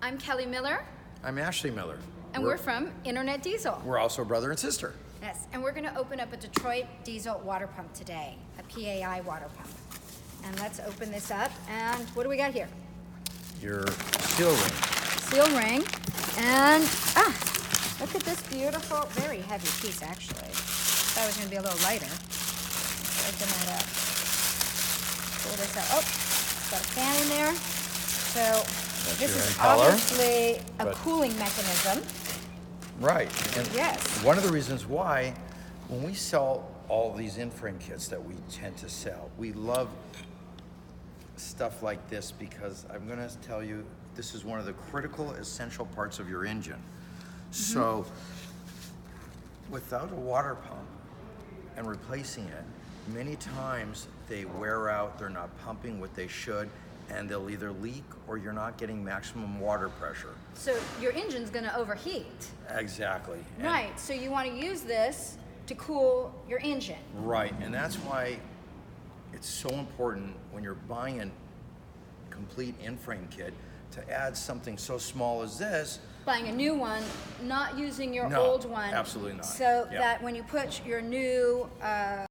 I'm Kelly Miller, I'm Ashley Miller. and we're from Internet Diesel. We're also brother and sister. Yes, and we're going to open up a Detroit diesel water pump today, a PAI water pump. And let's open this up. And what do we got here? Your seal ring. Seal ring. And, look at this beautiful, very heavy piece, actually. Thought it was going to be a little lighter. Let's open that up. Pull this out. Oh, got a fan in there. So this is obviously a cooling mechanism. Right. And yes. One of the reasons why, when we sell all these in-frame kits that we tend to sell, we love stuff like this because I'm going to tell you, this is one of the critical, essential parts of your engine. Mm-hmm. So, without a water pump and replacing it, many times they wear out, they're not pumping what they should, and they'll either leak or you're not getting maximum water pressure. So your engine's going to overheat. Exactly. Right, so you want to use this to cool your engine. Right, and that's why it's so important when you're buying a complete in-frame kit to add something so small as this. Buying a new one, not using your No, old one. absolutely not. So Yep. that when you put your new